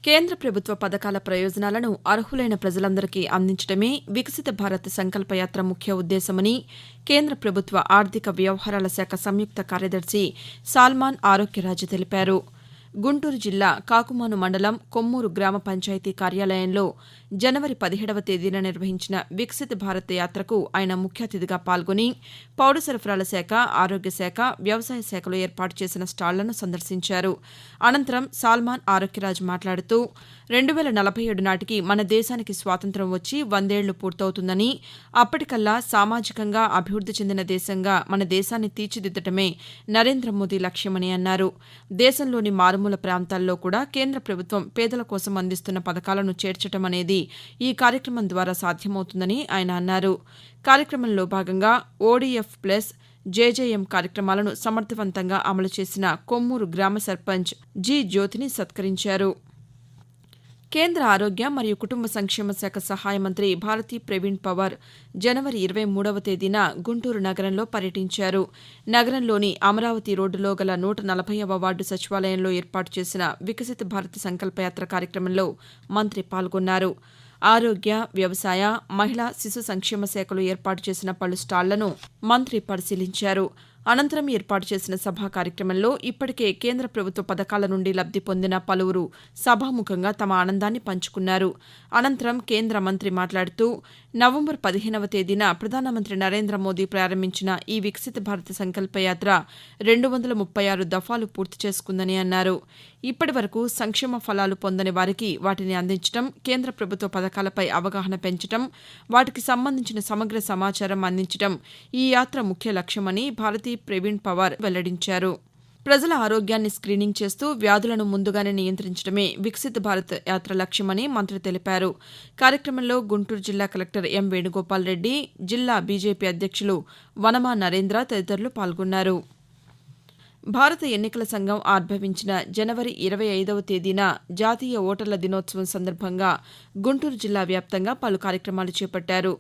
కేంద్ర ప్రభుత్వ పథకాల ప్రయోజనాలను అర్హులైన ప్రజలందరికీ అందించడమే వికసిత భారత్ సంకల్పయాత్ర ముఖ్య ఉద్దేశమని కేంద్ర ప్రభుత్వ ఆర్థిక వ్యవహారాల శాఖ సంయుక్త కార్యదర్శి సాల్మాన్ ఆరోగ్యరాజు తెలిపారు. గుంటూరు జిల్లా కాకుమాను మండలం కొమ్మూరు గ్రామ పంచాయతీ కార్యాలయంలో జనవరి 17వ తేదీన నిర్వహించిన వికసిత భారత్ యాత్రకు ఆయన ముఖ్య అతిథిగా పాల్గొని పౌర సరఫరాల శాఖ, ఆరోగ్య శాఖ, వ్యవసాయ శాఖలో ఏర్పాటు చేసిన స్టాళ్లను సందర్శించారు. అనంతరం సాల్మాన్ ఆరోగ్యరాజు మాట్లాడుతూ 2047 నాటికి మన దేశానికి స్వాతంత్ర్యం వచ్చి 100 ఏళ్లు పూర్తవుతుందని, అప్పటికల్లా సామాజికంగా అభివృద్ది చెందిన దేశంగా మన దేశాన్ని తీర్చిదిద్దటమే నరేంద్ర మోదీ లక్ష్యమని అన్నారు. దేశంలోని మారుమూల ప్రాంతాల్లో కూడా కేంద్ర ప్రభుత్వం పేదల కోసం అందిస్తున్న పథకాలను చేర్చడం అనేది ఈ కార్యక్రమం ద్వారా సాధ్యమవుతుందని ఆయన అన్నారు. కార్యక్రమంలో భాగంగా ఓడీఎఫ్ ప్లస్, జేజేఎం కార్యక్రమాలను సమర్థవంతంగా అమలు చేసిన కొమ్మూరు గ్రామ సర్పంచ్ జి జ్యోతిని సత్కరించారు. కేంద్ర ఆరోగ్య మరియు కుటుంబ సంక్షేమ శాఖ సహాయ మంత్రి భారతీ ప్రవీణ్ పవార్ జనవరి 23వ తేదీన గుంటూరు నగరంలో పర్యటించారు. నగరంలోని అమరావతి రోడ్డులో గల 140వ వార్డు సచివాలయంలో ఏర్పాటు చేసిన వికసిత భారత్ సంకల్పయాత్ర కార్యక్రమంలో మంత్రి పాల్గొన్నారు. ఆరోగ్య, వ్యవసాయ, మహిళా, శిశు సంక్షేమ శాఖలు ఏర్పాటు చేసిన పలు స్టాళ్లను మంత్రి పరిశీలించారు. అనంతరం ఏర్పాటు చేసిన సభా కార్యక్రమంలో ఇప్పటికే కేంద్ర ప్రభుత్వ పథకాల నుండి లబ్ది పొందిన పలువురు సభాముఖంగా తమ ఆనందాన్ని పంచుకున్నారు. అనంతరం కేంద్ర మంత్రి మాట్లాడుతూ నవంబర్ 15వ తేదీన ప్రధానమంత్రి నరేంద్ర మోదీ ప్రారంభించిన ఈ వికసిత భారత్ సంకల్పయాత్ర 236 దఫాలు పూర్తి చేసుకుందని అన్నారు. ఇప్పటి వరకు సంక్షేమ ఫలాలు పొందని వారికి వాటిని అందించడం, కేంద్ర ప్రభుత్వ పథకాలపై అవగాహన పెంచడం, వాటికి సంబంధించిన సమగ్ర సమాచారం అందించడం ఈ యాత్ర ముఖ్య లక్ష్యమని భారతీ ప్రవీణ్ పవార్ వెల్లడించారు. ప్రజల ఆరోగ్యాన్ని స్క్రీనింగ్ చేస్తూ వ్యాధులను ముందుగానే నియంత్రించడమే వికసిత భారత్ యాత్ర లక్ష్యమని మంత్రి తెలిపారు. కార్యక్రమంలో గుంటూరు జిల్లా కలెక్టర్ ఎం వేణుగోపాల్ రెడ్డి, జిల్లా బీజేపీ అధ్యక్షులు వనమా నరేంద్ర తదితరులు పాల్గొన్నారు. భారత ఎన్నికల సంఘం ఆవిర్భవించిన జనవరి 25వ తేదీన జాతీయ ఓటర్ల దినోత్సవం సందర్భంగా గుంటూరు జిల్లా వ్యాప్తంగా పలు కార్యక్రమాలు చేపట్టారు.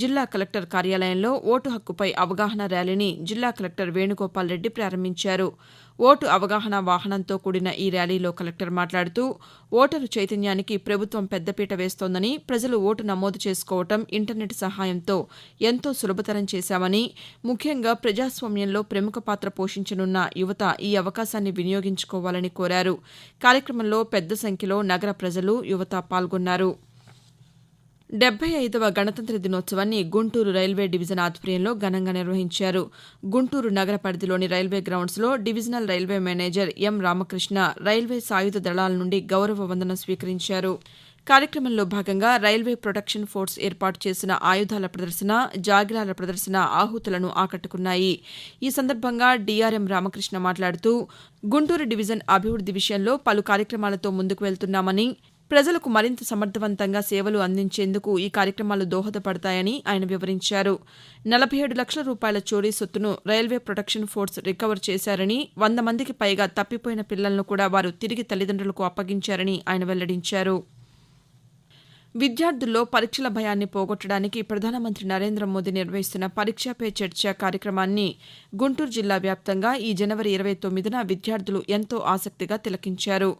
జిల్లా కలెక్టర్ కార్యాలయంలో ఓటు హక్కుపై అవగాహన ర్యాలీని జిల్లా కలెక్టర్ వేణుగోపాల్ రెడ్డి ప్రారంభించారు. ఓటు అవగాహన వాహనంతో కూడిన ఈ ర్యాలీలో కలెక్టర్ మాట్లాడుతూ ఓటరు చైతన్యానికి ప్రభుత్వం పెద్దపీట వేస్తోందని, ప్రజలు ఓటు నమోదు చేసుకోవడం ఇంటర్నెట్ సహాయంతో ఎంతో సులభతరం చేశామని, ముఖ్యంగా ప్రజాస్వామ్యంలో ప్రముఖ పాత్ర పోషించనున్న యువత ఈ అవకాశాన్ని వినియోగించుకోవాలని కోరారు. కార్యక్రమంలో పెద్ద సంఖ్యలో నగర ప్రజలు, యువత పాల్గొన్నారు. 75వ గణతంత్ర దినోత్సవాన్ని గుంటూరు రైల్వే డివిజన్ ఆధ్వర్యంలో ఘనంగా నిర్వహించారు. గుంటూరు నగర పరిధిలోని రైల్వే గ్రౌండ్స్లో divisional railway manager M Ramakrishna railway సాయుధ దళాల నుండి గౌరవ వందనం స్వీకరించారు. కార్యక్రమంలో భాగంగా రైల్వే ప్రొటెక్షన్ ఫోర్స్ ఏర్పాటు చేసిన ఆయుధాల ప్రదర్శన, జాగిరాల ప్రదర్శన ఆహుతులను ఆకట్టుకున్నాయి. ఈ సందర్భంగా డీఆర్ఎం రామకృష్ణ మాట్లాడుతూ గుంటూరు డివిజన్ అభివృద్ది విషయంలో పలు కార్యక్రమాలతో ముందుకు వెళ్తున్నామని, ప్రజలకు మరింత సమర్థవంతంగా సేవలు అందించేందుకు ఈ కార్యక్రమాలు దోహదపడతాయని ఆయన వివరించారు. 47 లక్షల రూపాయల చోరీ సొత్తును రైల్వే ప్రొటెక్షన్ ఫోర్స్ రికవర్ చేశారని, 100 మందికి పైగా తప్పిపోయిన పిల్లలను కూడా వారు తిరిగి తల్లిదండ్రులకు అప్పగించారని ఆయన వెల్లడించారు. విద్యార్థుల్లో పరీక్షల భయాన్ని పోగొట్టడానికి ప్రధానమంత్రి నరేంద్ర మోదీ నిర్వహిస్తున్న పరీక్షా పే చర్చ కార్యక్రమాన్ని గుంటూరు జిల్లా వ్యాప్తంగా ఈ జనవరి 29న విద్యార్థులు ఎంతో ఆసక్తిగా తిలకించారు.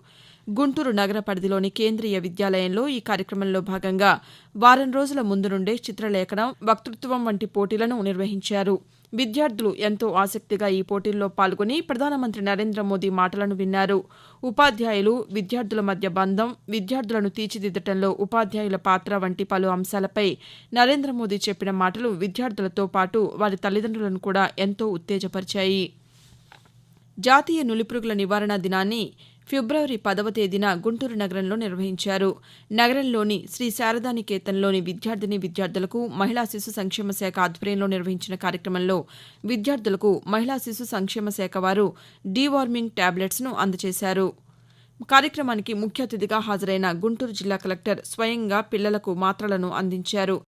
గుంటూరు నగర పరిధిలోని కేంద్రీయ విద్యాలయంలో ఈ కార్యక్రమంలో భాగంగా వారం రోజుల ముందు నుండే చిత్రలేఖనం, వక్తృత్వం వంటి పోటీలను నిర్వహించారు. విద్యార్థులు ఎంతో ఆసక్తిగా ఈ పోటీల్లో పాల్గొని ప్రధానమంత్రి నరేంద్ర మోదీ మాటలను విన్నారు. ఉపాధ్యాయులు, విద్యార్థుల మధ్య బంధం, విద్యార్థులను తీర్చిదిద్దటంలో ఉపాధ్యాయుల పాత్ర వంటి పలు అంశాలపై నరేంద్ర మోదీ చెప్పిన మాటలు విద్యార్థులతో పాటు వారి తల్లిదండ్రులను కూడా ఎంతో ఉత్తేజపరిచాయి. జాతీయ నులిపురుగుల నివారణ దినాన్ని ఫిబ్రవరి 10వ తేదీన గుంటూరు నగరంలో నిర్వహించారు. నగరంలోని శ్రీ శారదానికేతన్లోని విద్యార్థులకు మహిళా శిశు సంక్షేమ శాఖ ఆధ్వర్యంలో నిర్వహించిన కార్యక్రమంలో విద్యార్థులకు మహిళా శిశు సంక్షేమ శాఖ వారు డీవార్మింగ్ టాబ్లెట్స్ను అందజేశారు. కార్యక్రమానికి ముఖ్య అతిథిగా హాజరైన గుంటూరు జిల్లా కలెక్టర్ స్వయంగా పిల్లలకు మాత్రలను అందించారు.